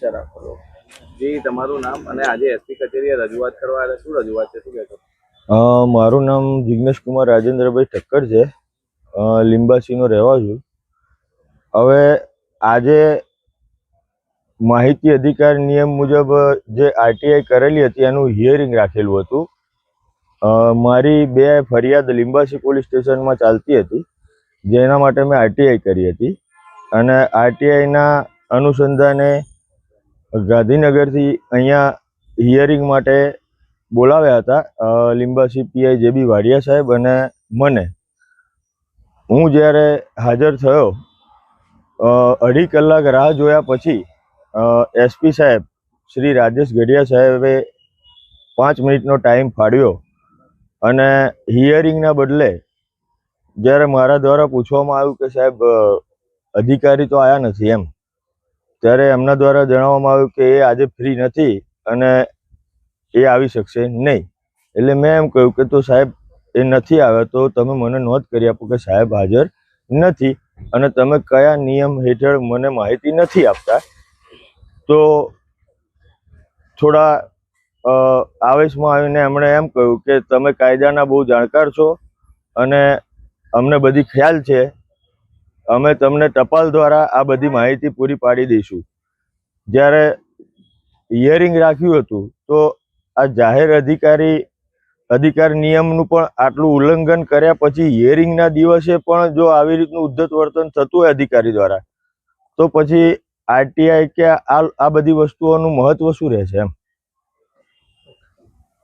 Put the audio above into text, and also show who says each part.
Speaker 1: વિચાર આપો જે તમારું નામ અને આજે એસપી કચેરીએ રજૂઆત કરવા આવ્યા, શું રજૂઆત છે, શું કહેશો?
Speaker 2: મારું નામ જિગ્નેશ કુમાર રાજેન્દ્રભાઈ ઠક્કર છે. લીંબાસીનો રહેવા છું. હવે આજે માહિતી અધિકાર નિયમ મુજબ જે આરટીઆઈ કરેલી હતી એનું હિયરિંગ રાખેલું હતું. મારી 2 ફરિયાદ લીંબાસી પોલીસ સ્ટેશનમાં ચાલતી હતી, જેના માટે મેં આરટીઆઈ કરી હતી. અને આરટીઆઈના અનુસંધાને ગાંધીનગરથી અહીંયા હિયરિંગ માટે બોલાવ્યા હતા લીંબાસી પીઆઈ જેબી વાડિયા સાહેબ અને મને. હું જ્યારે હાજર થયો, 2.5 કલાક રાહ જોયા પછી એસપી સાહેબ શ્રી રાજેશ ગઢિયા સાહેબે 5 મિનિટનો ટાઈમ ફાળવ્યો અને હિયરિંગના બદલે જ્યારે મારા દ્વારા પૂછવામાં આવ્યું કે સાહેબ અધિકારી તો આવ્યા નથી એમ, ત્યારે એમના દ્વારા જણાવવામાં આવ્યું કે એ આજે ફ્રી નથી અને એ આવી શકશે નહીં. એટલે મેં એમ કહ્યું કે તો સાહેબ એ નથી આવ્યા તો તમે મને નોંધ કરી આપો કે સાહેબ હાજર નથી અને તમે કયા નિયમ હેઠળ મને માહિતી નથી આપતા. તો થોડા આવેશમાં આવીને એમણે એમ કહ્યું કે તમે કાયદાના બહુ જાણકાર છો અને અમને બધી ખ્યાલ છે, અમે તમને ટપાલ દ્વારા આ બધી માહિતી પૂરી પાડી દઈશું. જ્યારે હિયરિંગ રાખ્યું હતું તો આ જાહેર અધિકાર નિયમનું પણ આટલું ઉલ્લંઘન કર્યા પછી હિયરિંગના દિવસે પણ જો આવી રીતનું ઉદ્ધત વર્તન થતું હોય અધિકારી દ્વારા, તો પછી આરટીઆઈ કે આ બધી વસ્તુઓનું મહત્વ શું રહેશે એમ?